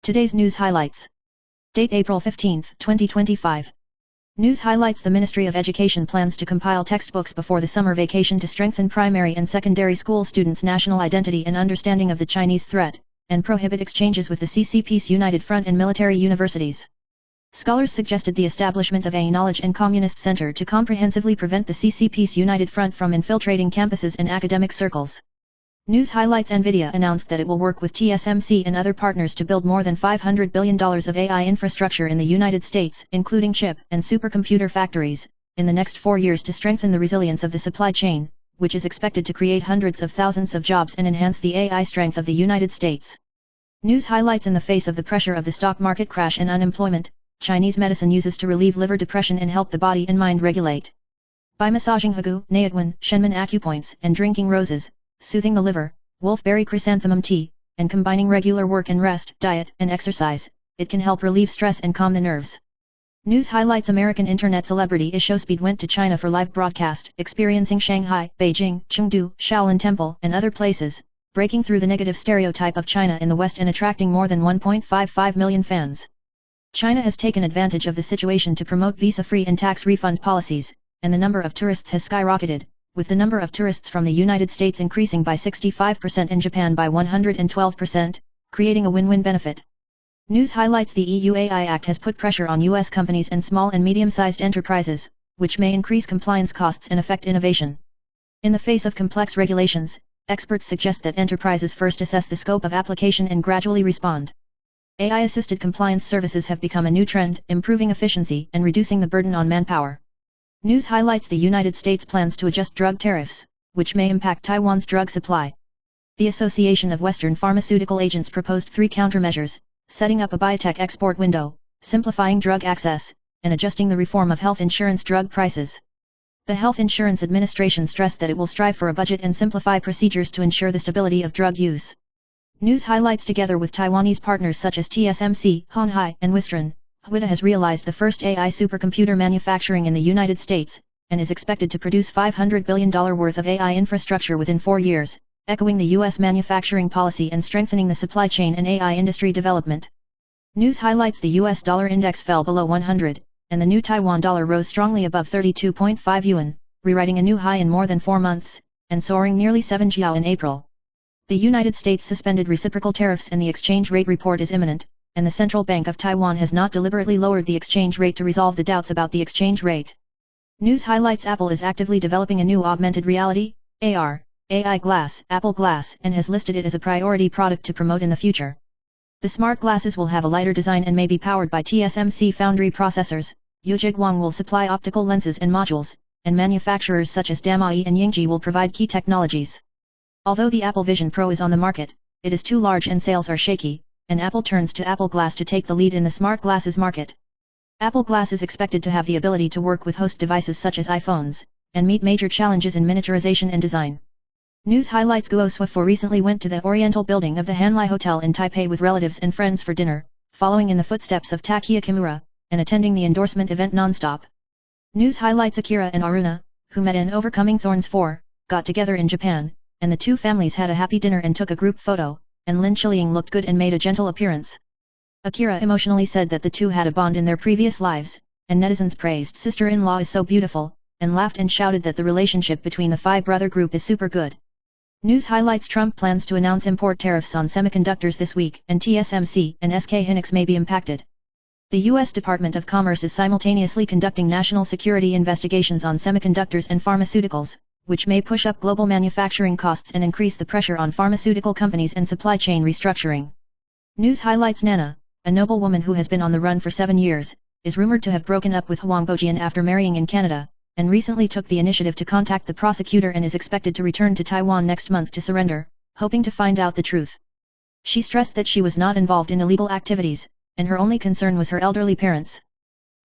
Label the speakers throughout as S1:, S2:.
S1: Today's news highlights. Date April 15, 2025. News highlights: the Ministry of Education plans to compile textbooks before the summer vacation to strengthen primary and secondary school students' national identity and understanding of the Chinese threat, and prohibit exchanges with the CCP's United Front and military universities. Scholars suggested the establishment of a Knowledge and Communist Center to comprehensively prevent the CCP's United Front from infiltrating campuses and academic circles. News highlights: NVIDIA announced that it will work with TSMC and other partners to build more than $500 billion of AI infrastructure in the United States, including chip and supercomputer factories, in the next 4 years to strengthen the resilience of the supply chain, which is expected to create hundreds of thousands of jobs and enhance the AI strength of the United States. News highlights: in the face of the pressure of the stock market crash and unemployment, Chinese medicine uses to relieve liver depression and help the body and mind regulate. By massaging Hagu, Naotwan, Shenmen acupoints, and drinking roses, soothing the liver, wolfberry chrysanthemum tea, and combining regular work and rest, diet, and exercise, it can help relieve stress and calm the nerves. News highlights: American internet celebrity Ishospeed went to China for live broadcast, experiencing Shanghai, Beijing, Chengdu, Shaolin Temple, and other places, breaking through the negative stereotype of China in the West and attracting more than 1.55 million fans. China has taken advantage of the situation to promote visa-free and tax refund policies, and the number of tourists has skyrocketed, with the number of tourists from the United States increasing by 65% and Japan by 112%, creating a win-win benefit. News highlights: the EU AI Act has put pressure on US companies and small and medium-sized enterprises, which may increase compliance costs and affect innovation. In the face of complex regulations, experts suggest that enterprises first assess the scope of application and gradually respond. AI-assisted compliance services have become a new trend, improving efficiency and reducing the burden on manpower. News highlights: the United States plans to adjust drug tariffs, which may impact Taiwan's drug supply. The Association of Western Pharmaceutical Agents proposed 3 countermeasures, setting up a biotech export window, simplifying drug access, and adjusting the reform of health insurance drug prices. The Health Insurance Administration stressed that it will strive for a budget and simplify procedures to ensure the stability of drug use. News highlights: together with Taiwanese partners such as TSMC, Honghai, and Wistron, HWITA has realized the first AI supercomputer manufacturing in the United States, and is expected to produce $500 billion worth of AI infrastructure within 4 years, echoing the U.S. manufacturing policy and strengthening the supply chain and AI industry development. News highlights: the U.S. dollar index fell below 100, and the new Taiwan dollar rose strongly above 32.5 yuan, rewriting a new high in more than 4 months, and soaring nearly 7 jiao in April. The United States suspended reciprocal tariffs and the exchange rate report is imminent, and the Central Bank of Taiwan has not deliberately lowered the exchange rate to resolve the doubts about the exchange rate. News highlights: Apple is actively developing a new augmented reality, AR, AI glass, Apple Glass, and has listed it as a priority product to promote in the future. The smart glasses will have a lighter design and may be powered by TSMC foundry processors. Yuzhiguang will supply optical lenses and modules, and manufacturers such as Damai and Yingji will provide key technologies. Although the Apple Vision Pro is on the market, it is too large and sales are shaky, and Apple turns to Apple Glass to take the lead in the smart glasses market. Apple Glass is expected to have the ability to work with host devices such as iPhones, and meet major challenges in miniaturization and design. News highlights: Guo Suifo recently went to the Oriental building of the Hanlai Hotel in Taipei with relatives and friends for dinner, following in the footsteps of Takeya Kimura, and attending the endorsement event non-stop. News highlights: Akira and Aruna, who met in Overcoming Thorns 4, got together in Japan, and the two families had a happy dinner and took a group photo, and Lin Chiliang looked good and made a gentle appearance. Akira emotionally said that the two had a bond in their previous lives, and netizens praised sister-in-law is so beautiful, and laughed and shouted that the relationship between the five-brother group is super good. News highlights: Trump plans to announce import tariffs on semiconductors this week, and TSMC and SK Hynix may be impacted. The U.S. Department of Commerce is simultaneously conducting national security investigations on semiconductors and pharmaceuticals, which may push up global manufacturing costs and increase the pressure on pharmaceutical companies and supply chain restructuring. News highlights: Nana, a noblewoman who has been on the run for 7 years, is rumored to have broken up with Huang Bojian after marrying in Canada, and recently took the initiative to contact the prosecutor and is expected to return to Taiwan next month to surrender, hoping to find out the truth. She stressed that she was not involved in illegal activities, and her only concern was her elderly parents.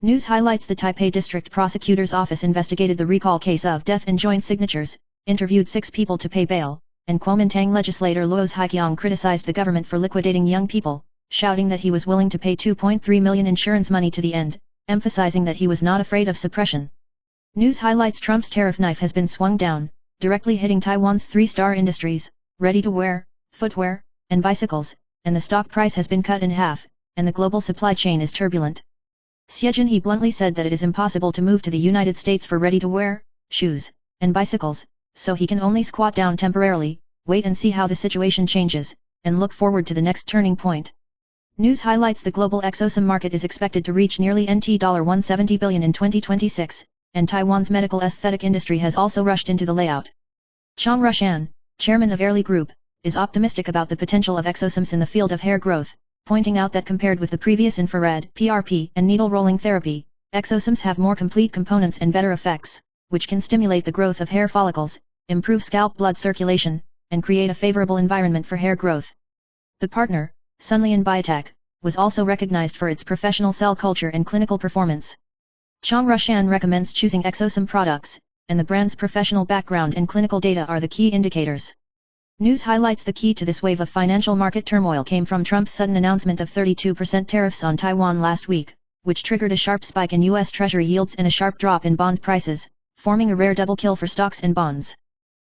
S1: News highlights: the Taipei District Prosecutor's Office investigated the recall case of death and joint signatures, interviewed 6 people to pay bail, and Kuomintang legislator Luo's Haiqiang criticized the government for liquidating young people, shouting that he was willing to pay 2.3 million insurance money to the end, emphasizing that he was not afraid of suppression. News highlights: Trump's tariff knife has been swung down, directly hitting Taiwan's 3-star industries, ready-to-wear, footwear, and bicycles, and the stock price has been cut in half, and the global supply chain is turbulent. He bluntly said that it is impossible to move to the United States for ready-to-wear shoes and bicycles, so he can only squat down temporarily, wait and see how the situation changes, and look forward to the next turning point. News highlights: the global exosome market is expected to reach nearly $170 billion in 2026, and Taiwan's medical aesthetic industry has also rushed into the layout. Chang Rushan, chairman of Airly Group, is optimistic about the potential of exosomes in the field of hair growth, pointing out that compared with the previous infrared, PRP, and needle rolling therapy, exosomes have more complete components and better effects, which can stimulate the growth of hair follicles, improve scalp blood circulation, and create a favorable environment for hair growth. The partner, Sunlian Biotech, was also recognized for its professional cell culture and clinical performance. Chang Rushan recommends choosing exosome products, and the brand's professional background and clinical data are the key indicators. News highlights: the key to this wave of financial market turmoil came from Trump's sudden announcement of 32% tariffs on Taiwan last week, which triggered a sharp spike in U.S. Treasury yields and a sharp drop in bond prices, forming a rare double kill for stocks and bonds.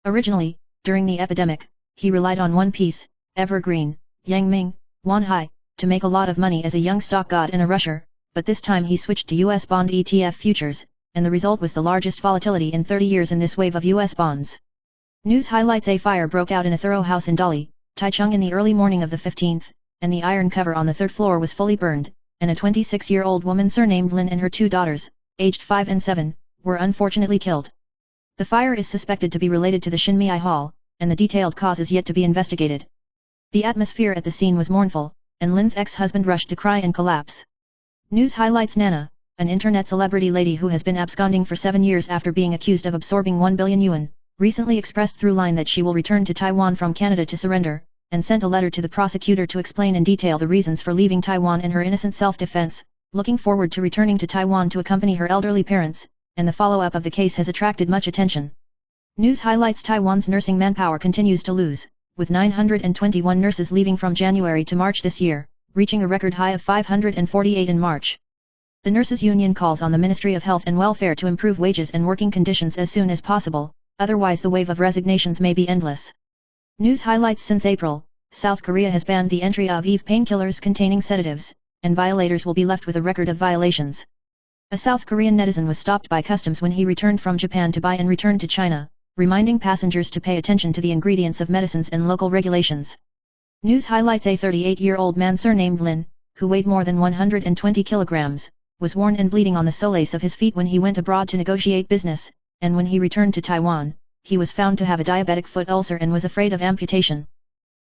S1: Originally, during the epidemic, he relied on one piece, evergreen, Yang Ming, Wan Hai, to make a lot of money as a young stock god and a rusher, but this time he switched to U.S. bond ETF futures, and the result was the largest volatility in 30 years in this wave of U.S. bonds. News highlights: a fire broke out in a Thorough house in Dali, Taichung in the early morning of the 15th, and the iron cover on the third floor was fully burned, and a 26-year-old woman surnamed Lin and her two daughters, aged 5 and 7, were unfortunately killed. The fire is suspected to be related to the Shinmei Hall, and the detailed cause is yet to be investigated. The atmosphere at the scene was mournful, and Lin's ex-husband rushed to cry and collapse. News highlights: Nana, an internet celebrity lady who has been absconding for 7 years after being accused of absorbing 1 billion yuan, recently expressed through Line that she will return to Taiwan from Canada to surrender, and sent a letter to the prosecutor to explain in detail the reasons for leaving Taiwan and her innocent self-defense, looking forward to returning to Taiwan to accompany her elderly parents, and the follow-up of the case has attracted much attention. News highlights: Taiwan's nursing manpower continues to lose, with 921 nurses leaving from January to March this year, reaching a record high of 548 in March. The Nurses Union calls on the Ministry of Health and Welfare to improve wages and working conditions as soon as possible, otherwise the wave of resignations may be endless. News highlights: since April, South Korea has banned the entry of EVE painkillers containing sedatives, and violators will be left with a record of violations. A South Korean netizen was stopped by customs when he returned from Japan to buy and return to China, reminding passengers to pay attention to the ingredients of medicines and local regulations. News highlights: a 38-year-old man surnamed Lin, who weighed more than 120 kilograms, was worn and bleeding on the solace of his feet when he went abroad to negotiate business, and when he returned to Taiwan, he was found to have a diabetic foot ulcer and was afraid of amputation.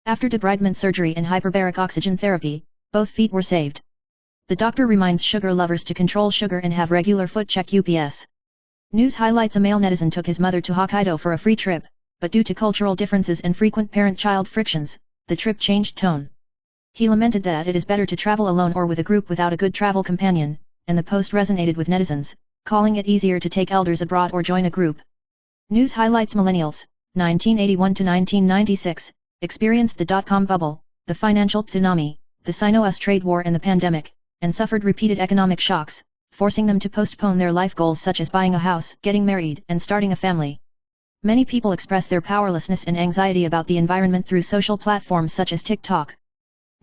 S1: After debridement surgery and hyperbaric oxygen therapy, both feet were saved. The doctor reminds sugar lovers to control sugar and have regular foot check UPS. News highlights: a male netizen took his mother to Hokkaido for a free trip, but due to cultural differences and frequent parent-child frictions, the trip changed tone. He lamented that it is better to travel alone or with a group without a good travel companion, and the post resonated with netizens, calling it easier to take elders abroad or join a group. News highlights: millennials, 1981 to 1996, experienced the dot-com bubble, the financial tsunami, the Sino-US trade war and the pandemic, and suffered repeated economic shocks, forcing them to postpone their life goals such as buying a house, getting married, and starting a family. Many people express their powerlessness and anxiety about the environment through social platforms such as TikTok.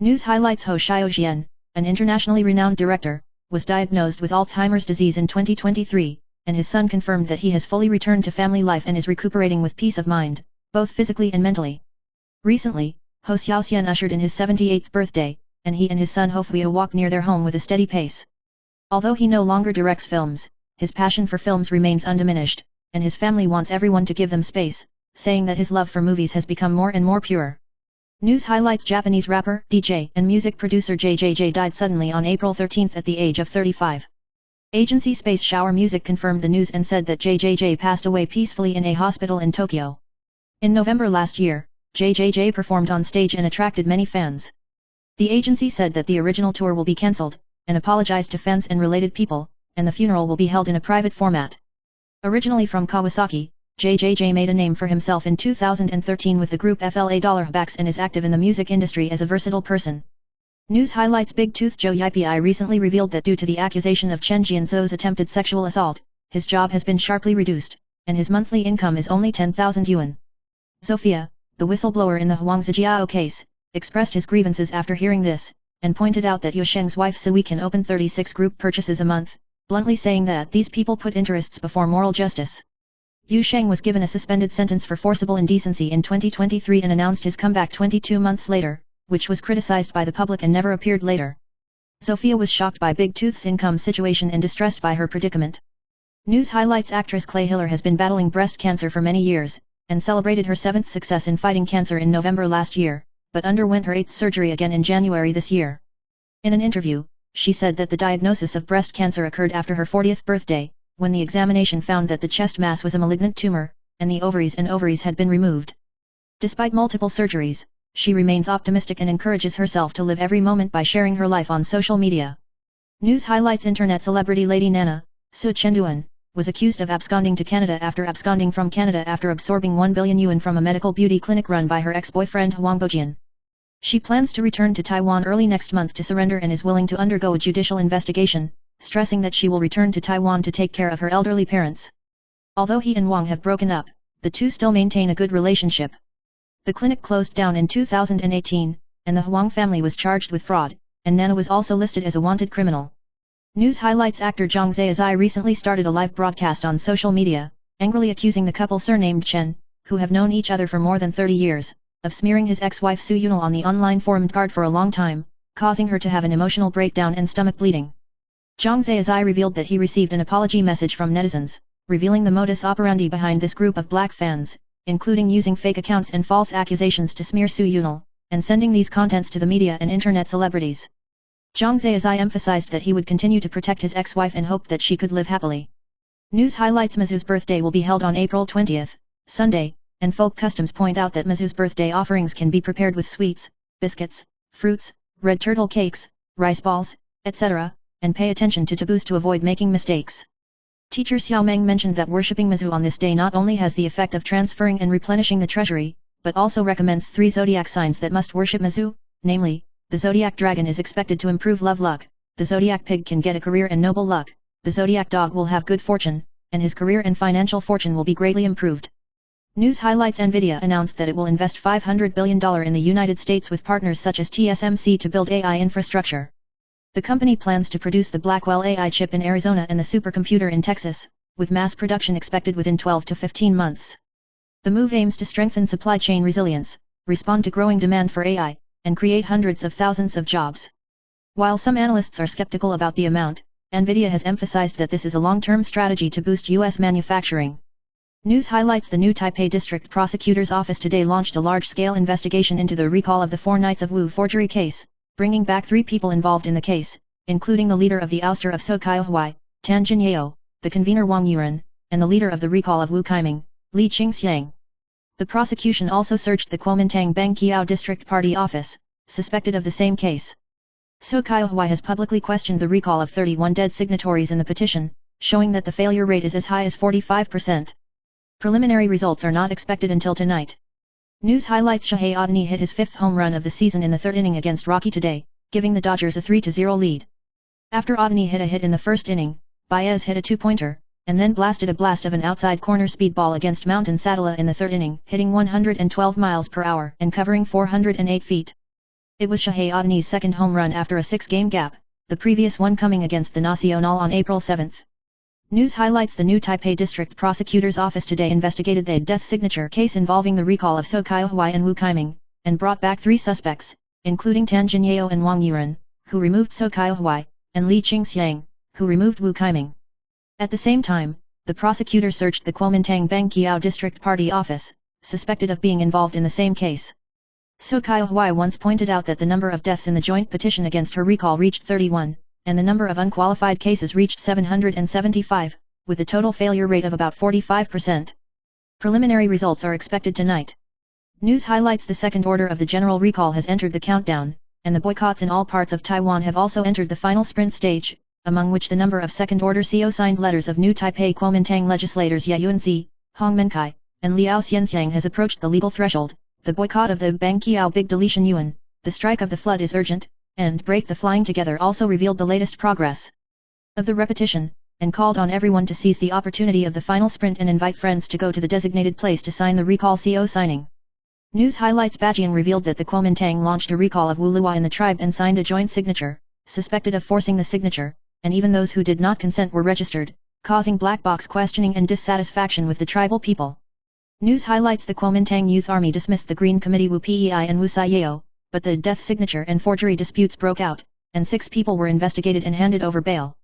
S1: News highlights: Ho Xiaojian, an internationally renowned director, was diagnosed with Alzheimer's disease in 2023, and his son confirmed that he has fully returned to family life and is recuperating with peace of mind, both physically and mentally. Recently, Ho Xiaojian ushered in his 78th birthday, and he and his son Hofweo walked near their home with a steady pace. Although he no longer directs films, his passion for films remains undiminished, and his family wants everyone to give them space, saying that his love for movies has become more and more pure. News highlights: Japanese rapper, DJ, and music producer JJJ died suddenly on April 13 at the age of 35. Agency Space Shower Music confirmed the news and said that JJJ passed away peacefully in a hospital in Tokyo. In November last year, JJJ performed on stage and attracted many fans. The agency said that the original tour will be cancelled, and apologized to fans and related people, and the funeral will be held in a private format. Originally from Kawasaki, JJJ made a name for himself in 2013 with the group FLA Dollarbacks and is active in the music industry as a versatile person. News highlights: Big Tooth Joe Yipi recently revealed that due to the accusation of Chen Jianzhou's attempted sexual assault, his job has been sharply reduced, and his monthly income is only 10,000 yuan. Sophia, the whistleblower in the Huang Zijiao case, expressed his grievances after hearing this, and pointed out that Yu Sheng's wife Sui can open 36 group purchases a month, bluntly saying that these people put interests before moral justice. Yu Sheng was given a suspended sentence for forcible indecency in 2023 and announced his comeback 22 months later, which was criticized by the public and never appeared later. Sophia was shocked by Big Tooth's income situation and distressed by her predicament. News highlights actress Clay Hiller has been battling breast cancer for many years, and celebrated her 7th success in fighting cancer in November last year, but underwent her 8th surgery again in January this year. In an interview, she said that the diagnosis of breast cancer occurred after her 40th birthday, when the examination found that the chest mass was a malignant tumor, and the ovaries had been removed. Despite multiple surgeries, she remains optimistic and encourages herself to live every moment by sharing her life on social media. News highlights internet celebrity Lady Nana, Su Chenduan, was accused of absconding to Canada after absconding from Canada after absorbing 1 billion yuan from a medical beauty clinic run by her ex-boyfriend Huang Bojian. She plans to return to Taiwan early next month to surrender and is willing to undergo a judicial investigation, stressing that she will return to Taiwan to take care of her elderly parents. Although he and Wang have broken up, the two still maintain a good relationship. The clinic closed down in 2018, and the Huang family was charged with fraud, and Nana was also listed as a wanted criminal. News highlights actor Zhang Zai recently started a live broadcast on social media, angrily accusing the couple surnamed Chen, who have known each other for more than 30 years, of smearing his ex-wife Su Yunal on the online forum card for a long time, causing her to have an emotional breakdown and stomach bleeding. Zhang Zai revealed that he received an apology message from netizens, revealing the modus operandi behind this group of black fans, including using fake accounts and false accusations to smear Su Yunal, and sending these contents to the media and internet celebrities. Zhang Zai emphasized that he would continue to protect his ex-wife and hoped that she could live happily. News highlights Mizu's birthday will be held on April 20th, Sunday, and folk customs point out that Mizu's birthday offerings can be prepared with sweets, biscuits, fruits, red turtle cakes, rice balls, etc., and pay attention to taboos to avoid making mistakes. Teacher Xiao Meng mentioned that worshipping Mizu on this day not only has the effect of transferring and replenishing the treasury, but also recommends 3 zodiac signs that must worship Mizu, namely, the zodiac dragon is expected to improve love luck, the zodiac pig can get a career and noble luck, the zodiac dog will have good fortune, and his career and financial fortune will be greatly improved. News highlights Nvidia announced that it will invest $500 billion in the United States with partners such as TSMC to build AI infrastructure. The company plans to produce the Blackwell AI chip in Arizona and the supercomputer in Texas, with mass production expected within 12 to 15 months. The move aims to strengthen supply chain resilience, respond to growing demand for AI, and create hundreds of thousands of jobs. While some analysts are skeptical about the amount, Nvidia has emphasized that this is a long-term strategy to boost U.S. manufacturing. News highlights the new Taipei District Prosecutor's Office today launched a large-scale investigation into the recall of the 4 Knights of Wu forgery case, bringing back 3 people involved in the case, including the leader of the ouster of Sokai Huai, Tan Jinyao, the convener Wang Yuren, and the leader of the recall of Wu Kaiming, Li Qingxiang. The prosecution also searched the Kuomintang Bangqiao District Party office, suspected of the same case. Sokai Huai has publicly questioned the recall of 31 dead signatories in the petition, showing that the failure rate is as high as 45%. Preliminary results are not expected until tonight. News highlights Shohei Ohtani hit his 5th home run of the season in the 3rd inning against Rocky today, giving the Dodgers a 3-0 lead. After Ohtani hit a hit in the 1st inning, Baez hit a 2-pointer, and then blasted a blast of an outside corner speedball against Mountain Sadala in the 3rd inning, hitting 112 miles per hour and covering 408 feet. It was Shohei Ohtani's 2nd home run after a 6-game gap, the previous one coming against the Nacional on April 7. News highlights the new Taipei District Prosecutor's Office today investigated the death signature case involving the recall of Sokai Huai and Wu Kaiming, and brought back 3 suspects, including Tan Jinyao and Wang Yuren, who removed Sokai Huai, and Li Qingxiang, who removed Wu Kaiming. At the same time, the prosecutor searched the Kuomintang Bangqiao District Party office, suspected of being involved in the same case. Sokai Huai once pointed out that the number of deaths in the joint petition against her recall reached 31, and the number of unqualified cases reached 775, with a total failure rate of about 45%. Preliminary results are expected tonight. News highlights the 2nd order of the general recall has entered the countdown, and the boycotts in all parts of Taiwan have also entered the final sprint stage, among which the number of 2nd order CO signed letters of new Taipei Kuomintang legislators Ye Yunzi, Hong Menkai, and Liao Xianxiang has approached the legal threshold. The boycott of the Bangqiao Big Deletion Yuan, the strike of the flood is urgent, and Break the Flying Together also revealed the latest progress of the repetition, and called on everyone to seize the opportunity of the final sprint and invite friends to go to the designated place to sign the recall CO signing. News highlights Bajian revealed that the Kuomintang launched a recall of Wu Luo in the tribe and signed a joint signature, suspected of forcing the signature, and even those who did not consent were registered, causing black box questioning and dissatisfaction with the tribal people. News highlights the Kuomintang Youth Army dismissed the Green Committee Wu Pei and Wu Saiyao, but the death signature and forgery disputes broke out, and 6 people were investigated and handed over bail.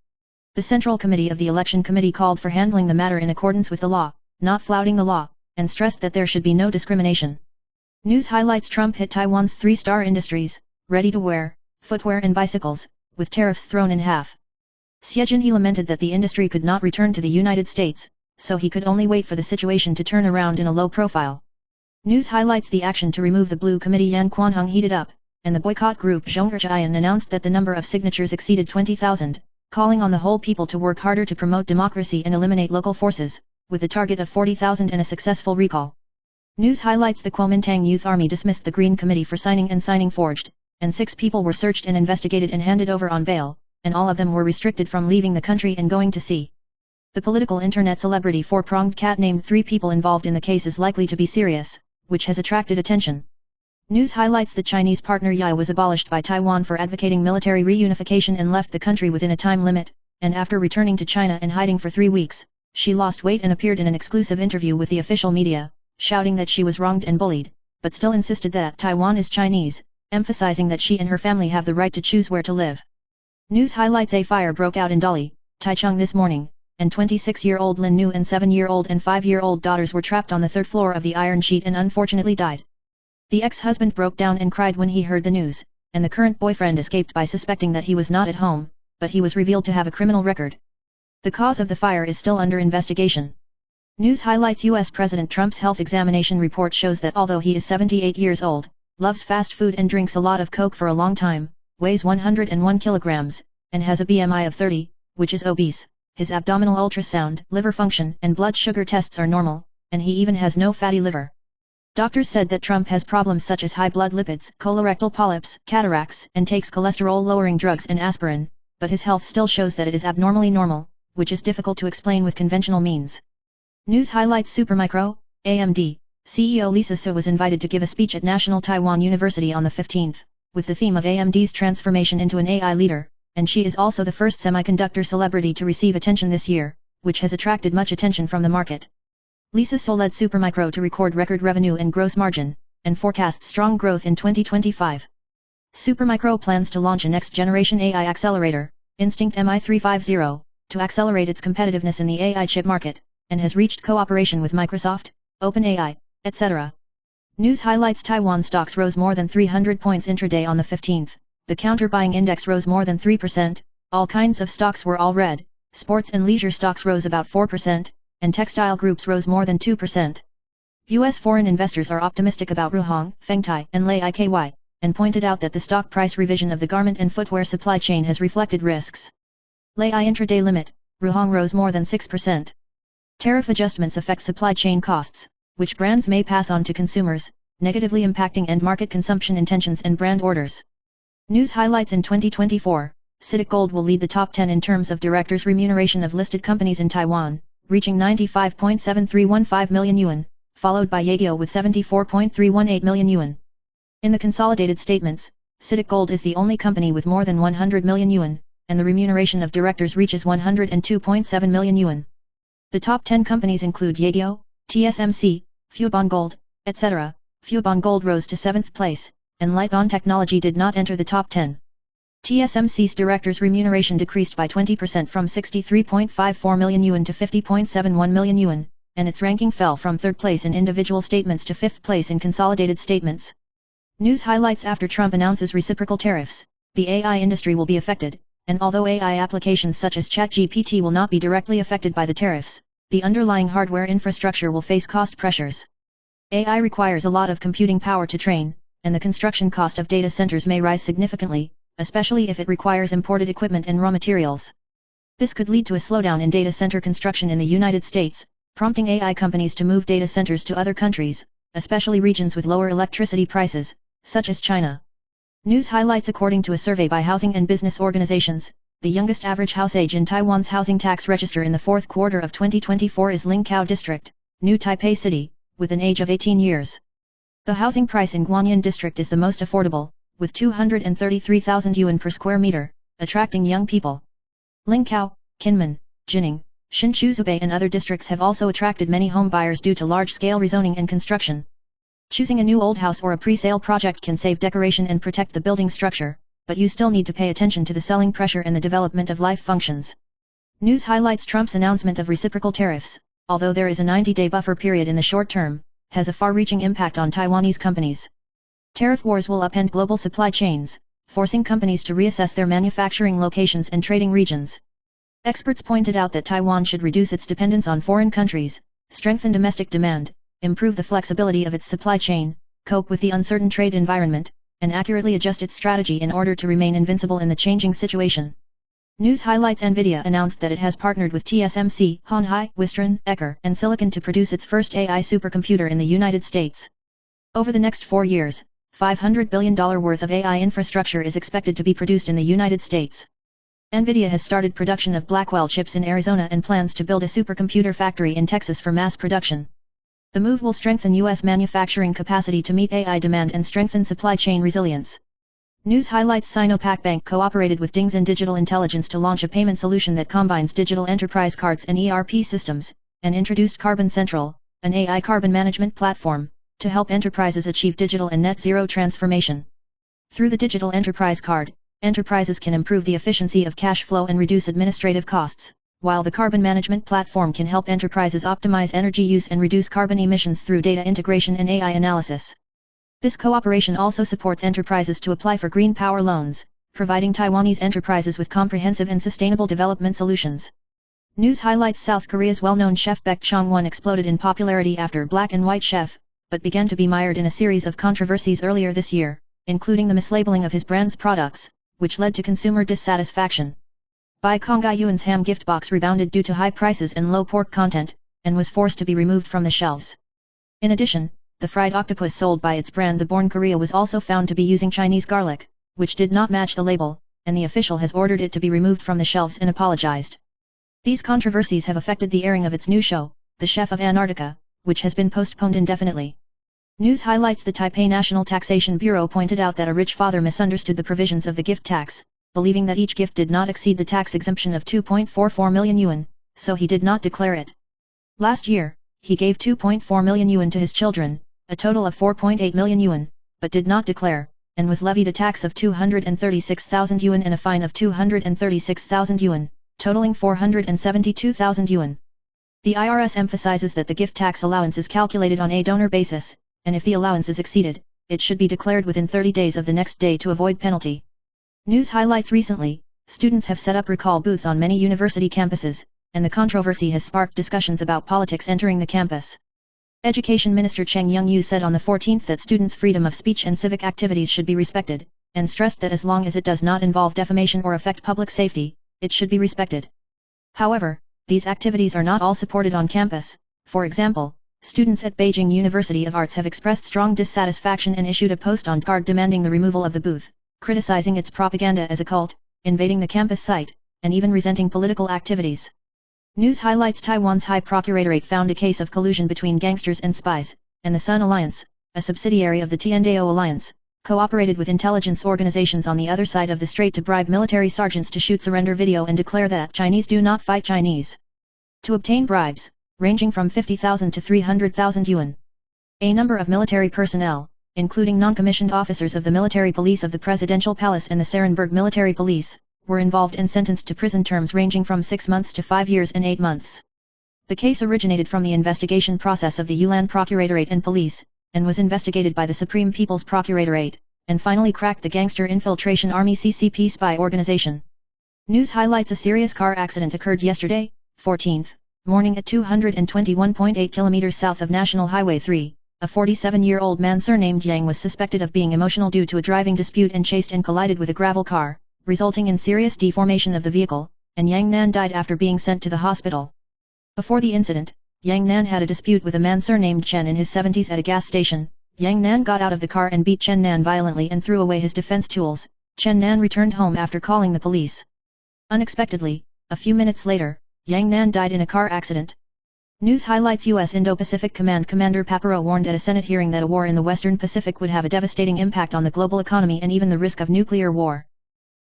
S1: The Central Committee of the Election Committee called for handling the matter in accordance with the law, not flouting the law, and stressed that there should be no discrimination. News highlights Trump hit Taiwan's 3-star industries, ready-to-wear, footwear and bicycles, with tariffs thrown in half. Xie Jinhe lamented that the industry could not return to the United States, so he could only wait for the situation to turn around in a low profile. News highlights the action to remove the Blue Committee Yan Quanhong heated up, and the boycott group Zhong'erchayan announced that the number of signatures exceeded 20,000, calling on the whole people to work harder to promote democracy and eliminate local forces, with a target of 40,000 and a successful recall. News highlights the Kuomintang Youth Army dismissed the Green Committee for signing forged, and 6 people were searched and investigated and handed over on bail, and all of them were restricted from leaving the country and going to sea. The political internet celebrity Four-Pronged Cat named 3 people involved in the case is likely to be serious, which has attracted attention. News highlights the Chinese partner Yai was abolished by Taiwan for advocating military reunification and left the country within a time limit, and after returning to China and hiding for 3 weeks, she lost weight and appeared in an exclusive interview with the official media, shouting that she was wronged and bullied, but still insisted that Taiwan is Chinese, emphasizing that she and her family have the right to choose where to live. News highlights a fire broke out in Dali, Taichung this morning, and 26-year-old Lin Nu and 7-year-old and 5-year-old daughters were trapped on the 3rd floor of the iron sheet and unfortunately died. The ex-husband broke down and cried when he heard the news, and the current boyfriend escaped by suspecting that he was not at home, but he was revealed to have a criminal record. The cause of the fire is still under investigation. News highlights U.S. President Trump's health examination report shows that although he is 78 years old, loves fast food and drinks a lot of Coke for a long time, weighs 101 kilograms, and has a BMI of 30, which is obese, his abdominal ultrasound, liver function and blood sugar tests are normal, and he even has no fatty liver. Doctors said that Trump has problems such as high blood lipids, colorectal polyps, cataracts, and takes cholesterol-lowering drugs and aspirin, but his health still shows that it is abnormally normal, which is difficult to explain with conventional means. News highlights Supermicro, AMD, CEO Lisa Su was invited to give a speech at National Taiwan University on the 15th, with the theme of AMD's transformation into an AI leader, and she is also the first semiconductor celebrity to receive attention this year, which has attracted much attention from the market. Lisa Su led Supermicro to record record revenue and gross margin, and forecasts strong growth in 2025. Supermicro plans to launch a next-generation AI accelerator, Instinct MI350, to accelerate its competitiveness in the AI chip market, and has reached cooperation with Microsoft, OpenAI, etc. News highlights Taiwan stocks rose more than 300 points intraday on the 15th, the counter-buying index rose more than 3%, all kinds of stocks were all red, sports and leisure stocks rose about 4%, and textile groups rose more than 2%. U.S. foreign investors are optimistic about Ruhong, Fengtai and Lei IKY, and pointed out that the stock price revision of the garment and footwear supply chain has reflected risks. Lei intraday limit, Ruhong rose more than 6%. Tariff adjustments affect supply chain costs, which brands may pass on to consumers, negatively impacting end market consumption intentions and brand orders. News highlights in 2024, CITIC Gold will lead the top 10 in terms of directors' remuneration of listed companies in Taiwan, reaching 95.7315 million yuan, followed by Yageo with 74.318 million yuan. In the consolidated statements, CITIC Gold is the only company with more than 100 million yuan, and the remuneration of directors reaches 102.7 million yuan. The top 10 companies include Yageo, TSMC, Fubon Gold, etc. Fubon Gold rose to 7th place, and Light-On Technology did not enter the top 10. TSMC's directors' remuneration decreased by 20% from 63.54 million yuan to 50.71 million yuan, and its ranking fell from 3rd place in individual statements to 5th place in consolidated statements. News highlights after Trump announces reciprocal tariffs, the AI industry will be affected, and although AI applications such as ChatGPT will not be directly affected by the tariffs, the underlying hardware infrastructure will face cost pressures. AI requires a lot of computing power to train, and the construction cost of data centers may rise significantly, especially if it requires imported equipment and raw materials. This could lead to a slowdown in data center construction in the United States, prompting AI companies to move data centers to other countries, especially regions with lower electricity prices, such as China. News highlights according to a survey by housing and business organizations, the youngest average house age in Taiwan's housing tax register in the 4th quarter of 2024 is Lingkou District, New Taipei City, with an age of 18 years. The housing price in Guanyin district is the most affordable, with 233,000 yuan per square meter, attracting young people. Lingkou, Kinmen, Jining, Hsinchu-Zubei and other districts have also attracted many home buyers due to large-scale rezoning and construction. Choosing a new old house or a pre-sale project can save decoration and protect the building structure, but you still need to pay attention to the selling pressure and the development of life functions. News highlights Trump's announcement of reciprocal tariffs, although there is a 90-day buffer period in the short term, has a far-reaching impact on Taiwanese companies. Tariff wars will upend global supply chains, forcing companies to reassess their manufacturing locations and trading regions. Experts pointed out that Taiwan should reduce its dependence on foreign countries, strengthen domestic demand, improve the flexibility of its supply chain, cope with the uncertain trade environment, and accurately adjust its strategy in order to remain invincible in the changing situation. News highlights NVIDIA announced that it has partnered with TSMC, Honhai, Wistron, Ecker, and Silicon to produce its first AI supercomputer in the United States. Over the next 4 years, $500 billion worth of AI infrastructure is expected to be produced in the United States. NVIDIA has started production of Blackwell chips in Arizona and plans to build a supercomputer factory in Texas for mass production. The move will strengthen U.S. manufacturing capacity to meet AI demand and strengthen supply chain resilience. News highlights Sinopac Bank cooperated with Dings and Digital Intelligence to launch a payment solution that combines digital enterprise cards and ERP systems, and introduced Carbon Central, an AI carbon management platform, to help enterprises achieve digital and net zero transformation. Through the digital enterprise card, enterprises can improve the efficiency of cash flow and reduce administrative costs, while the carbon management platform can help enterprises optimize energy use and reduce carbon emissions through data integration and AI analysis. This cooperation also supports enterprises to apply for green power loans, providing Taiwanese enterprises with comprehensive and sustainable development solutions. News highlights South Korea's well-known chef Baek Chong-won exploded in popularity after Black and White Chef, but began to be mired in a series of controversies earlier this year, including the mislabeling of his brand's products, which led to consumer dissatisfaction. Bai Kongai Yuan's ham gift box rebounded due to high prices and low pork content, and was forced to be removed from the shelves. In addition, the fried octopus sold by its brand The Born Korea was also found to be using Chinese garlic, which did not match the label, and the official has ordered it to be removed from the shelves and apologized. These controversies have affected the airing of its new show, The Chef of Antarctica, which has been postponed indefinitely. News highlights the Taipei National Taxation Bureau pointed out that a rich father misunderstood the provisions of the gift tax, believing that each gift did not exceed the tax exemption of 2.44 million yuan, so he did not declare it. Last year, he gave 2.4 million yuan to his children, a total of 4.8 million yuan, but did not declare, and was levied a tax of 236,000 yuan and a fine of 236,000 yuan, totaling 472,000 yuan. The IRS emphasizes that the gift tax allowance is calculated on a donor basis, and if the allowance is exceeded, it should be declared within 30 days of the next day to avoid penalty. News highlights recently, students have set up recall booths on many university campuses, and the controversy has sparked discussions about politics entering the campus. Education Minister Cheng Young-yu said on the 14th that students' freedom of speech and civic activities should be respected, and stressed that as long as it does not involve defamation or affect public safety, it should be respected. However, these activities are not all supported on campus. For example, students at Beijing University of Arts have expressed strong dissatisfaction and issued a post on card demanding the removal of the booth, criticizing its propaganda as a cult, invading the campus site, and even resenting political activities. News highlights Taiwan's High Procuratorate found a case of collusion between gangsters and spies, and the Sun Alliance, a subsidiary of the Tiandao Alliance, cooperated with intelligence organizations on the other side of the strait to bribe military sergeants to shoot surrender video and declare that Chinese do not fight Chinese. To obtain bribes, ranging from 50,000 to 300,000 yuan. A number of military personnel, including non-commissioned officers of the military police of the Presidential Palace and the Sarenburg Military Police, were involved and sentenced to prison terms ranging from 6 months to 5 years and 8 months. The case originated from the investigation process of the Yunnan Procuratorate and Police, and was investigated by the Supreme People's Procuratorate, and finally cracked the Gangster Infiltration Army CCP spy organization. News highlights a serious car accident occurred yesterday, 14th, morning at 221.8 kilometers south of National Highway 3. A 47-year-old man surnamed Yang was suspected of being emotional due to a driving dispute and chased and collided with a gravel car, resulting in serious deformation of the vehicle, and Yang Nan died after being sent to the hospital. Before the incident, Yang Nan had a dispute with a man surnamed Chen in his 70s at a gas station. Yang Nan got out of the car and beat Chen Nan violently and threw away his defense tools. Chen Nan returned home after calling the police. Unexpectedly, a few minutes later, Yang Nan died in a car accident. News highlights U.S. Indo-Pacific Command Commander Papero warned at a Senate hearing that a war in the Western Pacific would have a devastating impact on the global economy and even the risk of nuclear war.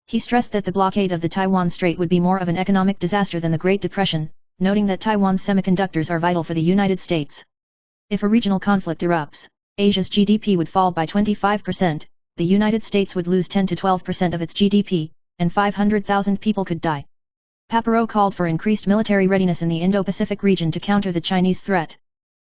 S1: He stressed that the blockade of the Taiwan Strait would be more of an economic disaster than the Great Depression, noting that Taiwan's semiconductors are vital for the United States. If a regional conflict erupts, Asia's GDP would fall by 25%, the United States would lose 10 to 12% of its GDP, and 500,000 people could die. Papero called for increased military readiness in the Indo-Pacific region to counter the Chinese threat.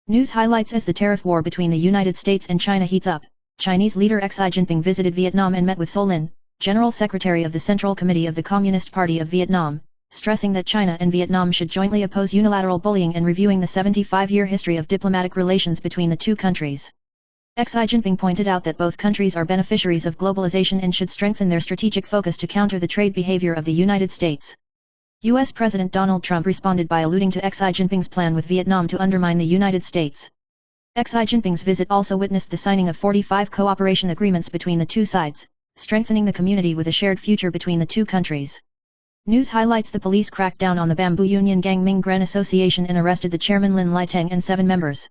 S1: News highlights as the tariff war between the United States and China heats up, Chinese leader Xi Jinping visited Vietnam and met with So Lin, General Secretary of the Central Committee of the Communist Party of Vietnam, stressing that China and Vietnam should jointly oppose unilateral bullying and reviewing the 75-year history of diplomatic relations between the two countries. Xi Jinping pointed out that both countries are beneficiaries of globalization and should strengthen their strategic focus to counter the trade behavior of the United States. U.S. President Donald Trump responded by alluding to Xi Jinping's plan with Vietnam to undermine the United States. Xi Jinping's visit also witnessed the signing of 45 cooperation agreements between the two sides, strengthening the community with a shared future between the two countries. News highlights the police cracked down on the Bamboo Union Gang Ming Gran Association and arrested the chairman Lin Litang and 7 members.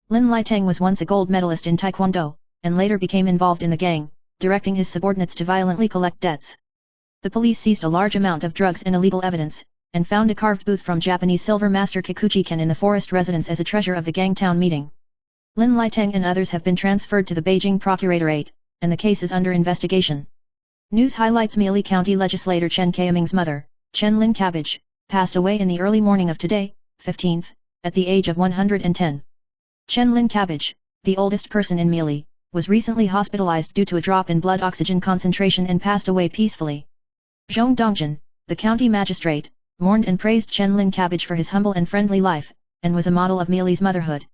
S1: Lin Litang was once a gold medalist in Taekwondo, and later became involved in the gang, directing his subordinates to violently collect debts. The police seized a large amount of drugs and illegal evidence, and found a carved booth from Japanese silver master Kikuchi Ken in the forest residence as a treasure of the gang town meeting. Lin Litang and others have been transferred to the Beijing Procuratorate, and the case is under investigation. News highlights Miaoli County legislator Chen Kaoming's mother, Chen Lin Cabbage, passed away in the early morning of today, 15th, at the age of 110. Chen Lin Cabbage, the oldest person in Miaoli, was recently hospitalized due to a drop in blood oxygen concentration and passed away peacefully. Zhong Dongjin, the county magistrate, mourned and praised Chen Lin Cabbage for his humble and friendly life, and was a model of Miaoli's motherhood.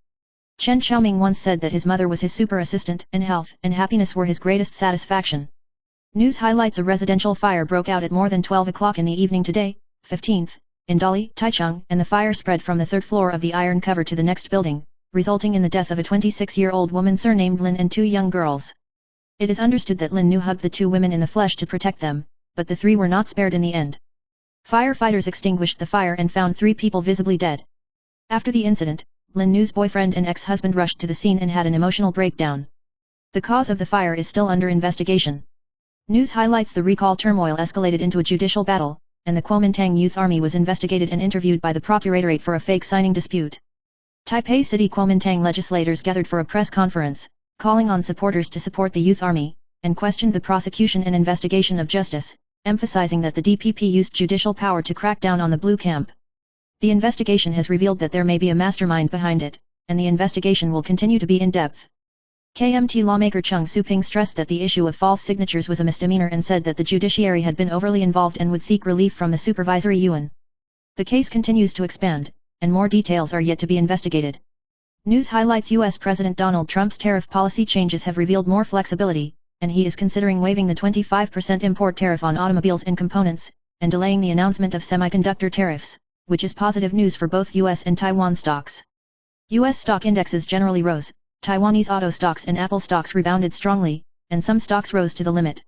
S1: Chen Xiaoming once said that his mother was his super assistant and health and happiness were his greatest satisfaction. News highlights a residential fire broke out at more than 12 o'clock in the evening today, 15th, in Dali, Taichung, and the fire spread from the 3rd floor of the iron cover to the next building, resulting in the death of a 26-year-old woman surnamed Lin and 2 young girls. It is understood that Lin Nu hugged the 2 women in the flesh to protect them, but the 3 were not spared in the end. Firefighters extinguished the fire and found 3 people visibly dead. After the incident, Lin Nu's boyfriend and ex-husband rushed to the scene and had an emotional breakdown. The cause of the fire is still under investigation. News highlights the recall turmoil escalated into a judicial battle, and the Kuomintang Youth Army was investigated and interviewed by the Procuratorate for a fake signing dispute. Taipei City Kuomintang legislators gathered for a press conference, calling on supporters to support the Youth Army, and questioned the prosecution and investigation of justice, emphasizing that the DPP used judicial power to crack down on the Blue Camp. The investigation has revealed that there may be a mastermind behind it, and the investigation will continue to be in-depth. KMT lawmaker Chung Soo-ping stressed that the issue of false signatures was a misdemeanor and said that the judiciary had been overly involved and would seek relief from the supervisory yuan. The case continues to expand, and more details are yet to be investigated. News highlights U.S. President Donald Trump's tariff policy changes have revealed more flexibility, and he is considering waiving the 25% import tariff on automobiles and components, and delaying the announcement of semiconductor tariffs, which is positive news for both U.S. and Taiwan stocks. U.S. stock indexes generally rose, Taiwanese auto stocks and Apple stocks rebounded strongly, and some stocks rose to the limit.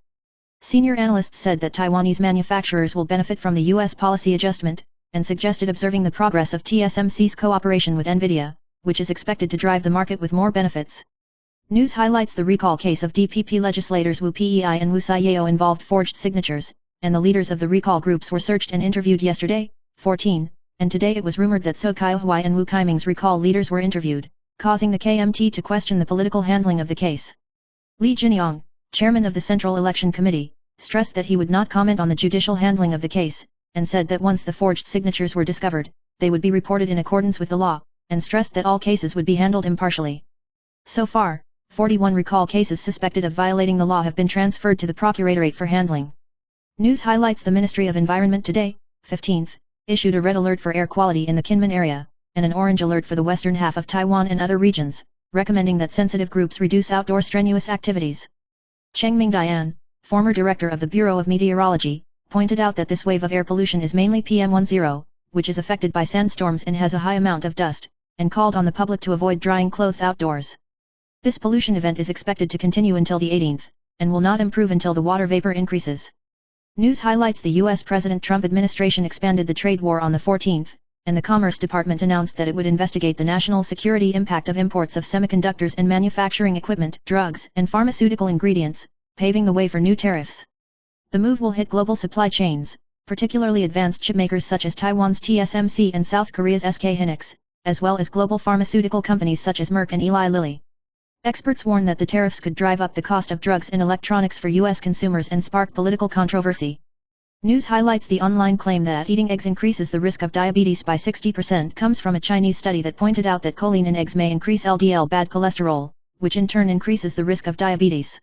S1: Senior analysts said that Taiwanese manufacturers will benefit from the U.S. policy adjustment, and suggested observing the progress of TSMC's cooperation with Nvidia, which is expected to drive the market with more benefits. News highlights the recall case of DPP legislators Wu Pei and Wu Saiyao involved forged signatures, and the leaders of the recall groups were searched and interviewed yesterday, 14, and today it was rumored that So Kai-Huai and Wu Kaiming's recall leaders were interviewed, causing the KMT to question the political handling of the case. Li Jinyong, chairman of the Central Election Committee, stressed that he would not comment on the judicial handling of the case, and said that once the forged signatures were discovered, they would be reported in accordance with the law, and stressed that all cases would be handled impartially. So far, 41 recall cases suspected of violating the law have been transferred to the Procuratorate for handling. News highlights the Ministry of Environment today, 15th, issued a red alert for air quality in the Kinmen area, and an orange alert for the western half of Taiwan and other regions, recommending that sensitive groups reduce outdoor strenuous activities. Cheng Mingdian, former director of the Bureau of Meteorology, pointed out that this wave of air pollution is mainly PM10, which is affected by sandstorms and has a high amount of dust, and called on the public to avoid drying clothes outdoors. This pollution event is expected to continue until the 18th, and will not improve until the water vapor increases. News highlights the U.S. President Trump administration expanded the trade war on the 14th, and the Commerce Department announced that it would investigate the national security impact of imports of semiconductors and manufacturing equipment, drugs, and pharmaceutical ingredients, paving the way for new tariffs. The move will hit global supply chains, particularly advanced chipmakers such as Taiwan's TSMC and South Korea's SK Hynix, as well as global pharmaceutical companies such as Merck and Eli Lilly. Experts warn that the tariffs could drive up the cost of drugs and electronics for U.S. consumers and spark political controversy. News highlights the online claim that eating eggs increases the risk of diabetes by 60% comes from a Chinese study that pointed out that choline in eggs may increase LDL bad cholesterol, which in turn increases the risk of diabetes.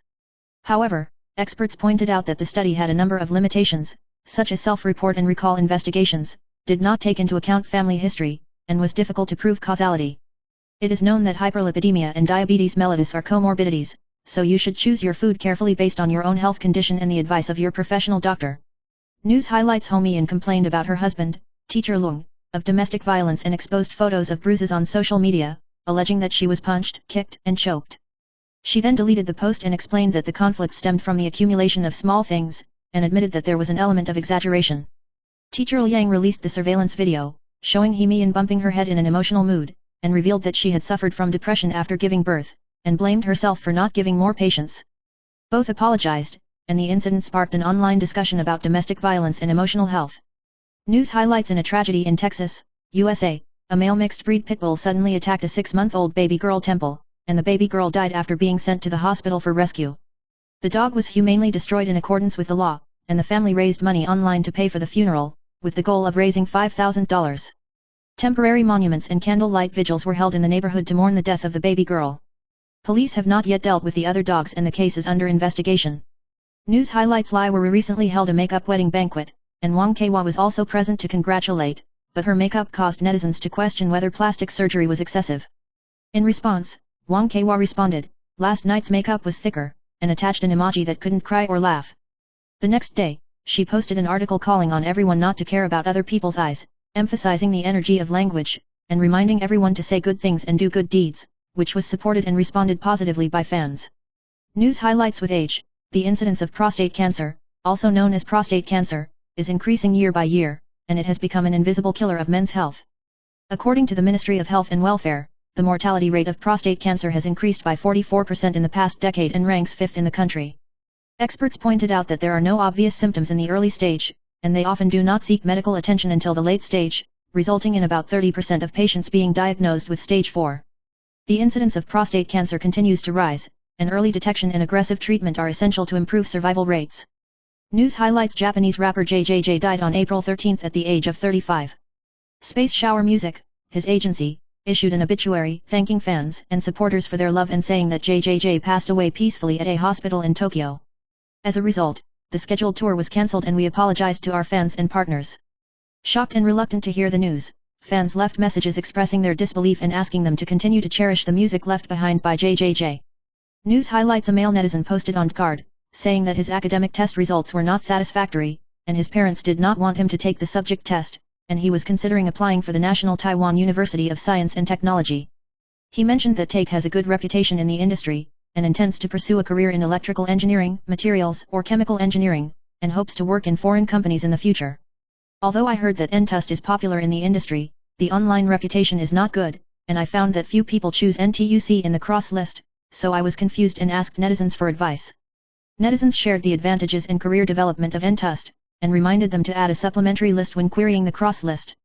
S1: However, experts pointed out that the study had a number of limitations, such as self-report and recall investigations, did not take into account family history, and was difficult to prove causality. It is known that hyperlipidemia and diabetes mellitus are comorbidities, so you should choose your food carefully based on your own health condition and the advice of your professional doctor. News highlights Ho Mi-in complained about her husband, teacher Leung, of domestic violence and exposed photos of bruises on social media, alleging that she was punched, kicked, and choked. She then deleted the post and explained that the conflict stemmed from the accumulation of small things, and admitted that there was an element of exaggeration. Teacher Liang released the surveillance video, showing Ho Mi-in bumping her head in an emotional mood, and revealed that she had suffered from depression after giving birth, and blamed herself for not giving more patience. Both apologized, and the incident sparked an online discussion about domestic violence and emotional health. News highlights in a tragedy in Texas, USA, a male mixed-breed pit bull suddenly attacked a 6-month-old baby girl Temple, and the baby girl died after being sent to the hospital for rescue. The dog was humanely destroyed in accordance with the law, and the family raised money online to pay for the funeral, with the goal of raising $5,000. Temporary monuments and candlelight vigils were held in the neighborhood to mourn the death of the baby girl. Police have not yet dealt with the other dogs and the case is under investigation. News highlights Lai Weiwei recently held a makeup wedding banquet, and Wang Keiwa was also present to congratulate, but her makeup caused netizens to question whether plastic surgery was excessive. In response, Wang Keiwa responded, "Last night's makeup was thicker," and attached an emoji that couldn't cry or laugh. The next day, she posted an article calling on everyone not to care about other people's eyes, emphasizing the energy of language, and reminding everyone to say good things and do good deeds, which was supported and responded positively by fans. News highlights with age. The incidence of prostate cancer, also known as prostate cancer, is increasing year by year, and it has become an invisible killer of men's health. According to the Ministry of Health and Welfare, the mortality rate of prostate cancer has increased by 44% in the past decade and ranks 5th in the country. Experts pointed out that there are no obvious symptoms in the early stage, and they often do not seek medical attention until the late stage, resulting in about 30% of patients being diagnosed with stage 4. The incidence of prostate cancer continues to rise, and early detection and aggressive treatment are essential to improve survival rates. News highlights Japanese rapper JJJ died on April 13 at the age of 35. Space Shower Music, his agency, issued an obituary thanking fans and supporters for their love and saying that JJJ passed away peacefully at a hospital in Tokyo. As a result, the scheduled tour was cancelled and we apologized to our fans and partners. Shocked and reluctant to hear the news, fans left messages expressing their disbelief and asking them to continue to cherish the music left behind by JJJ. News highlights a male netizen posted on Card, saying that his academic test results were not satisfactory, and his parents did not want him to take the subject test, and he was considering applying for the National Taiwan University of Science and Technology. He mentioned that Take has a good reputation in the industry, and intends to pursue a career in electrical engineering, materials, or chemical engineering, and hopes to work in foreign companies in the future. Although I heard that NTUST is popular in the industry, the online reputation is not good, and I found that few people choose NTUC in the cross list, so I was confused and asked netizens for advice. Netizens shared the advantages in career development of NTUST, and reminded them to add a supplementary list when querying the cross list.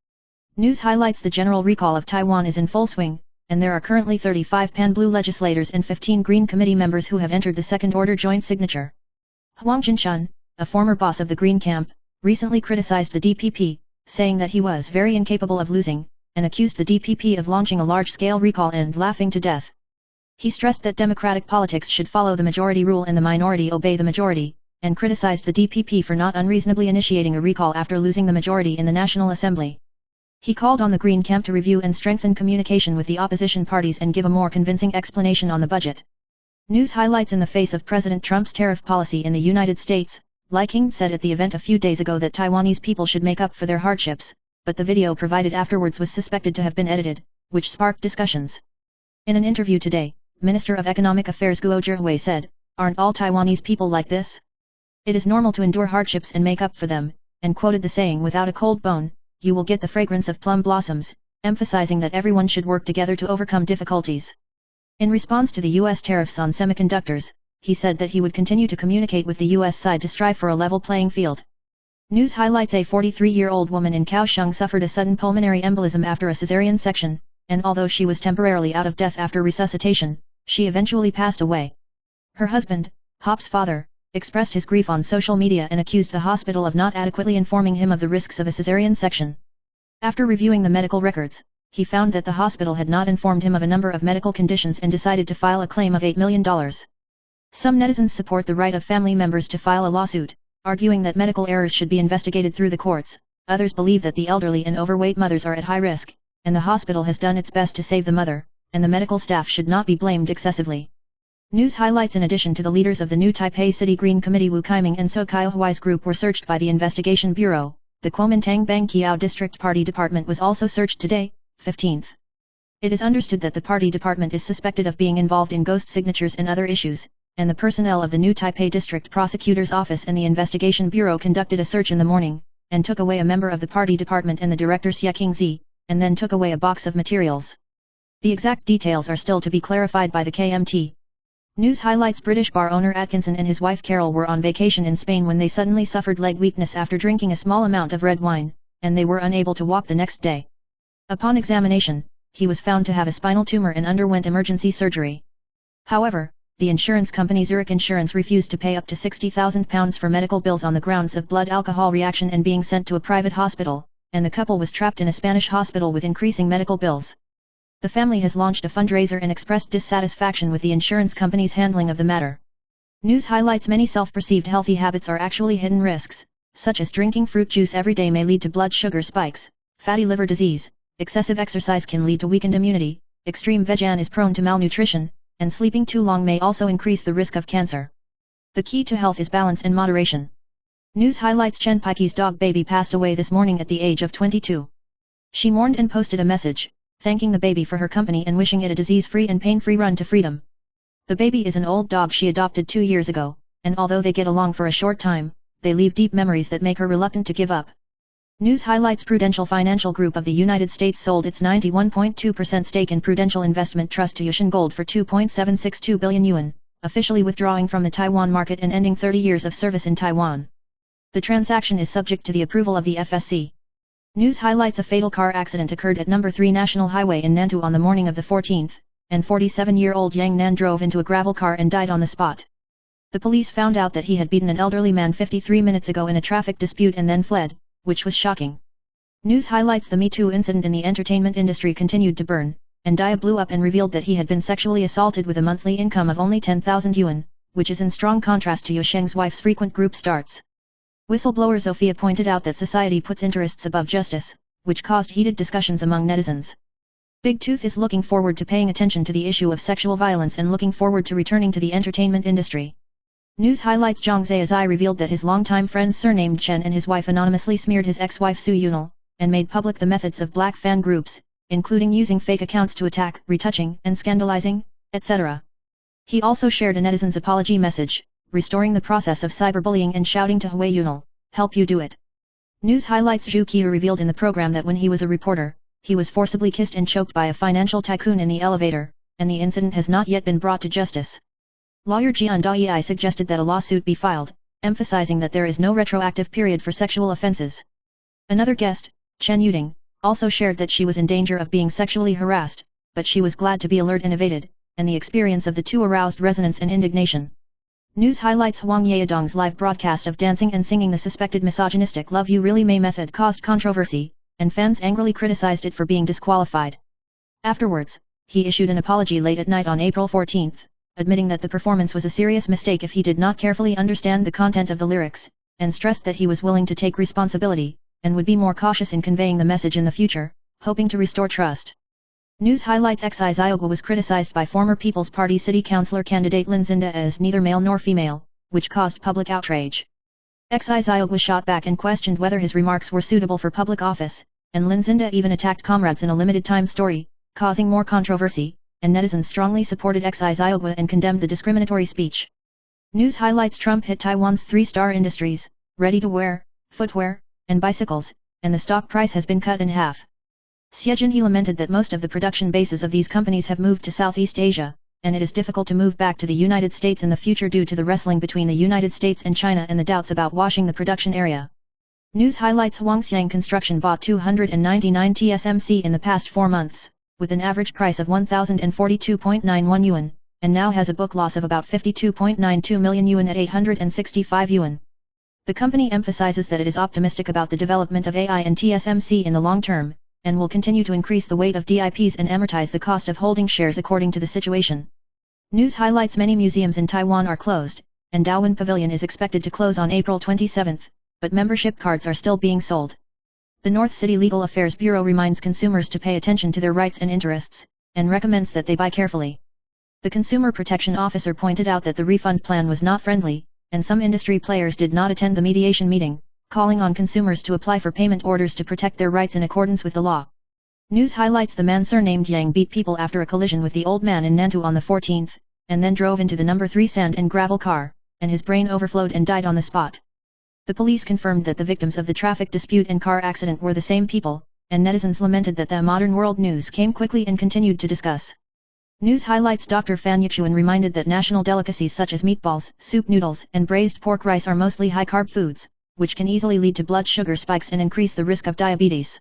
S1: News highlights the general recall of Taiwan is in full swing, and there are currently 35 Pan-Blue legislators and 15 Green Committee members who have entered the second-order joint signature. Huang Jinshan, a former boss of the Green Camp, recently criticized the DPP, saying that he was very incapable of losing, and accused the DPP of launching a large-scale recall and laughing to death. He stressed that democratic politics should follow the majority rule and the minority obey the majority, and criticized the DPP for not unreasonably initiating a recall after losing the majority in the National Assembly. He called on the Green Camp to review and strengthen communication with the opposition parties and give a more convincing explanation on the budget. News highlights in the face of President Trump's tariff policy in the United States, Li King said at the event a few days ago that Taiwanese people should make up for their hardships, but the video provided afterwards was suspected to have been edited, which sparked discussions. In an interview today, Minister of Economic Affairs Guo Zhihui said, "Aren't all Taiwanese people like this? It is normal to endure hardships and make up for them," and quoted the saying, "Without a cold bone, you will get the fragrance of plum blossoms, emphasizing that everyone should work together to overcome difficulties. In response to the U.S. tariffs on semiconductors, he said that he would continue to communicate with the U.S. side to strive for a level playing field. News highlights: a 43-year-old woman in Kaohsiung suffered a sudden pulmonary embolism after a cesarean section, and although she was temporarily out of death after resuscitation, she eventually passed away. Her husband, Hop's father, expressed his grief on social media and accused the hospital of not adequately informing him of the risks of a cesarean section. After reviewing the medical records, he found that the hospital had not informed him of a number of medical conditions and decided to file a claim of $8 million. Some netizens support the right of family members to file a lawsuit, arguing that medical errors should be investigated through the courts. Others believe that the elderly and overweight mothers are at high risk, and the hospital has done its best to save the mother, and the medical staff should not be blamed excessively. News highlights: in addition to the leaders of the New Taipei City Green Committee Wu Kaiming and So Kaihuai's group were searched by the Investigation Bureau, the Kuomintang Bangkiao District Party Department was also searched today, 15th. It is understood that the party department is suspected of being involved in ghost signatures and other issues, and the personnel of the New Taipei District Prosecutor's Office and the Investigation Bureau conducted a search in the morning, and took away a member of the party department and the director Xie Qingzi, and then took away a box of materials. The exact details are still to be clarified by the KMT. News highlights: British bar owner Atkinson and his wife Carol were on vacation in Spain when they suddenly suffered leg weakness after drinking a small amount of red wine, and they were unable to walk the next day. Upon examination, he was found to have a spinal tumor and underwent emergency surgery. However, the insurance company Zurich Insurance refused to pay up to £60,000 for medical bills on the grounds of blood alcohol reaction and being sent to a private hospital, and the couple was trapped in a Spanish hospital with increasing medical bills. The family has launched a fundraiser and expressed dissatisfaction with the insurance company's handling of the matter. News highlights: many self-perceived healthy habits are actually hidden risks, such as drinking fruit juice every day may lead to blood sugar spikes, fatty liver disease, excessive exercise can lead to weakened immunity, extreme vegan is prone to malnutrition, and sleeping too long may also increase the risk of cancer. The key to health is balance and moderation. News highlights: Chen Pikey's dog baby passed away this morning at the age of 22. She mourned and posted a message, thanking the baby for her company and wishing it a disease-free and pain-free run to freedom. The baby is an old dog she adopted 2 years ago, and although they get along for a short time, they leave deep memories that make her reluctant to give up. News highlights: Prudential Financial Group of the United States sold its 91.2% stake in Prudential Investment Trust to Yushin Gold for 2.762 billion yuan, officially withdrawing from the Taiwan market and ending 30 years of service in Taiwan. The transaction is subject to the approval of the FSC. News highlights: a fatal car accident occurred at No. 3 National Highway in Nantou on the morning of the 14th, and 47-year-old Yang Nan drove into a gravel car and died on the spot. The police found out that he had beaten an elderly man 53 minutes ago in a traffic dispute and then fled, which was shocking. News highlights: the Me Too incident in the entertainment industry continued to burn, and Dia blew up and revealed that he had been sexually assaulted with a monthly income of only 10,000 yuan, which is in strong contrast to Yu Sheng's wife's frequent group starts. Whistleblower Sophia pointed out that society puts interests above justice, which caused heated discussions among netizens. Big Tooth is looking forward to paying attention to the issue of sexual violence and looking forward to returning to the entertainment industry. News highlights: Zhang Zai revealed that his longtime friend surnamed Chen and his wife anonymously smeared his ex-wife Su Yunal, and made public the methods of black fan groups, including using fake accounts to attack, retouching, and scandalizing, etc. He also shared a netizen's apology message, restoring the process of cyberbullying and shouting to Hui Yunal, "Help you do it." News highlights: Zhu Qiyu revealed in the program that when he was a reporter, he was forcibly kissed and choked by a financial tycoon in the elevator, and the incident has not yet been brought to justice. Lawyer Jian Daiyai suggested that a lawsuit be filed, emphasizing that there is no retroactive period for sexual offenses. Another guest, Chen Yuding, also shared that she was in danger of being sexually harassed, but she was glad to be alert and evaded, and the experience of the two aroused resonance and indignation. News highlights: Huang Yadong's live broadcast of dancing and singing the suspected misogynistic Love You Really May method caused controversy, and fans angrily criticized it for being disqualified. Afterwards, he issued an apology late at night on April 14, admitting that the performance was a serious mistake if he did not carefully understand the content of the lyrics, and stressed that he was willing to take responsibility, and would be more cautious in conveying the message in the future, hoping to restore trust. News highlights: Xi Xiaogui was criticized by former People's Party city councillor candidate Lin Xinda as neither male nor female, which caused public outrage. Xi Xiaogui shot back and questioned whether his remarks were suitable for public office, and Lin Xinda even attacked comrades in a limited time story, causing more controversy, and netizens strongly supported Xi Xiaogui and condemned the discriminatory speech. News highlights: Trump hit Taiwan's three-star industries, ready-to-wear, footwear, and bicycles, and the stock price has been cut in half. Xie Jinhe lamented that most of the production bases of these companies have moved to Southeast Asia, and it is difficult to move back to the United States in the future due to the wrestling between the United States and China and the doubts about washing the production area. News highlights Huangxiang Construction bought 299 TSMC in the past 4 months, with an average price of 1,042.91 yuan, and now has a book loss of about 52.92 million yuan at 865 yuan. The company emphasizes that it is optimistic about the development of AI and TSMC in the long term, and will continue to increase the weight of DIPs and amortize the cost of holding shares according to the situation. News highlights many museums in Taiwan are closed, and Daowen Pavilion is expected to close on April 27, but membership cards are still being sold. The North City Legal Affairs Bureau reminds consumers to pay attention to their rights and interests, and recommends that they buy carefully. The Consumer Protection Officer pointed out that the refund plan was not friendly, and some industry players did not attend the mediation meeting, calling on consumers to apply for payment orders to protect their rights in accordance with the law. News highlights the man surnamed Yang beat people after a collision with the old man in Nantou on the 14th, and then drove into the number 3 sand and gravel car, and his brain overflowed and died on the spot. The police confirmed that the victims of the traffic dispute and car accident were the same people, and netizens lamented that the modern world news came quickly and continued to discuss. News highlights Dr. Fan Yichuan reminded that national delicacies such as meatballs, soup noodles, and braised pork rice are mostly high-carb foods, which can easily lead to blood sugar spikes and increase the risk of diabetes.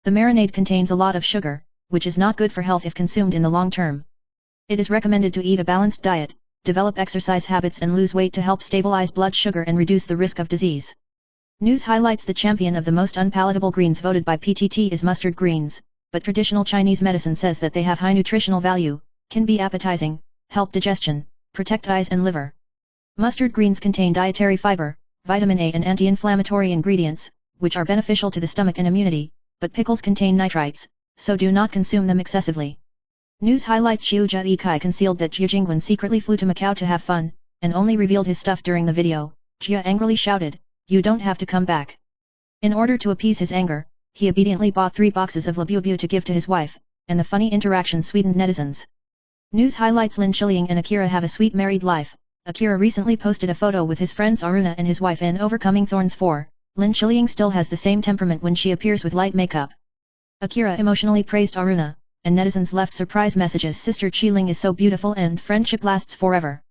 S1: The marinade contains a lot of sugar, which is not good for health if consumed in the long term. It is recommended to eat a balanced diet, develop exercise habits and lose weight to help stabilize blood sugar and reduce the risk of disease. News highlights the champion of the most unpalatable greens voted by PTT is mustard greens, but traditional Chinese medicine says that they have high nutritional value, can be appetizing, help digestion, protect eyes and liver. Mustard greens contain dietary fiber, vitamin A and anti-inflammatory ingredients, which are beneficial to the stomach and immunity, but pickles contain nitrites, so do not consume them excessively. News highlights Xiu Jia concealed that Jia Jingwen secretly flew to Macau to have fun, and only revealed his stuff during the video. Jia angrily shouted, "You don't have to come back." In order to appease his anger, he obediently bought 3 boxes of labubu to give to his wife, and the funny interaction sweetened netizens. News highlights Lin Chiliang and Akira have a sweet married life. Akira recently posted a photo with his friends Aruna and his wife in Overcoming Thorns 4. Lin Chiliang still has the same temperament when she appears with light makeup. Akira emotionally praised Aruna, and netizens left surprise messages. Sister Chiling is so beautiful and friendship lasts forever.